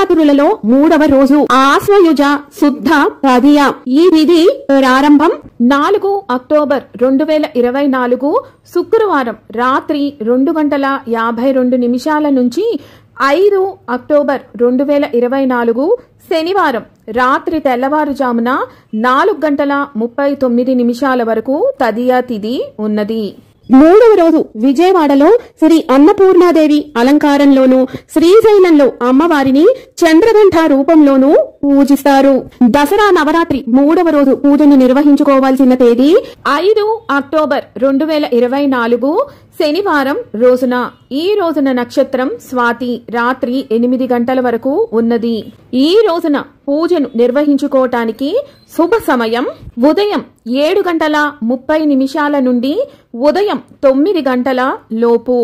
నవరాత్రులలో 3వ రోజు ఆశ్వయుజ శుద్ధ తదియ. ఈ విధి ప్రారంభం 4 అక్టోబర్ 2024 శుక్రవారం రాత్రి 2:52 నుంచి 5 అక్టోబర్ 2024 శనివారం రాత్రి తెల్లవారుజామున 4:39 వరకు తదియా తిథి ఉన్నది. 3వ రోజు విజయవాడలో శ్రీ అన్నపూర్ణాదేవి అలంకారంలోను, శ్రీశైలంలో అమ్మవారిని చంద్రగంఠ రూపంలోనూ పూజిస్తారు. దసరా నవరాత్రి 3వ రోజు పూజను నిర్వహించుకోవాల్సిన తేదీ 5 అక్టోబర్ 2024 శనివారం రోజున. ఈ రోజున నక్షత్రం స్వాతి రాత్రి 8 గంటల వరకు ఉన్నది. ఈ రోజున పూజను నిర్వహించుకోవటానికి శుభ సమయం ఉదయం 7:30 నుండి ఉదయం 9 గంటల లోపు.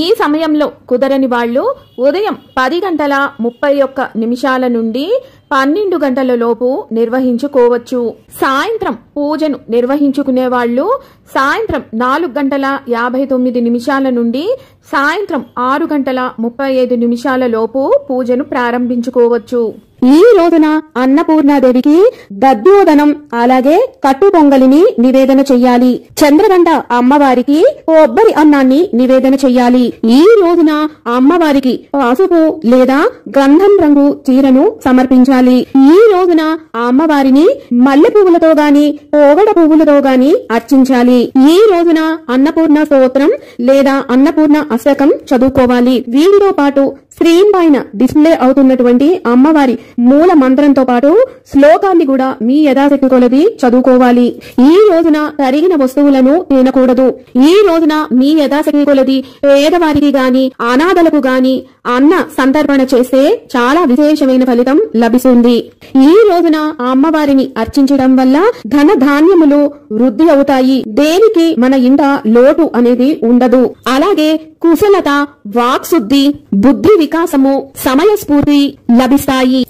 ఈ సమయంలో కుదరని వాళ్లు ఉదయం 10:31 నుండి 12 గంటల లోపు నిర్వహించుకోవచ్చు. సాయంత్రం పూజను నిర్వహించుకునే వాళ్ళు సాయంత్రం 4:59 నుండి సాయంత్రం 6:35 లోపు పూజను ప్రారంభించుకోవచ్చు. ఈ రోజున అన్నపూర్ణాదేవికి దద్యోదనం అలాగే కట్టు పొంగలిని నివేదన చెయ్యాలి. చంద్రగంట అమ్మవారికి కొబ్బరి అన్నాన్ని నివేదన చెయ్యాలి. ఈ రోజున అమ్మవారికి పసుపు లేదా గంధం రంగు చీరను సమర్పించాలి. ఈ రోజున అమ్మవారిని మల్లె పువ్వులతో గాని పోగడ పువ్వులతో గాని అర్చించాలి. ఈ రోజున అన్నపూర్ణ స్తోత్రం లేదా అన్నపూర్ణ అష్టకం చదువుకోవాలి. వీటితో పాటు స్క్రీన్ పైన డిస్ప్లే అవుతున్నటువంటి అమ్మవారి మూల మంత్రంతో పాటు శ్లోకాన్ని కూడా మీ యథాశక్తి కొలది చదువుకోవాలి. ఈ రోజున తరిగిన వస్తువులను తినకూడదు. ఈ రోజున మీ యథాశక్తి కొలది పేదవారికి గాని అనాథలకు గాని అన్న సంతర్పణ చేస్తే చాలా విశేషమైన ఫలితం లభిస్తుంది. ఈ రోజున అమ్మవారిని అర్చించడం వల్ల ధన ధాన్యములు వృద్ధి అవుతాయి. దేనికి మన ఇంట లోటు అనేది ఉండదు. అలాగే కుశలత, వాక్శుద్ధి, బుద్ధి వికాసము, సమయస్ఫూర్తి లభిస్తాయి.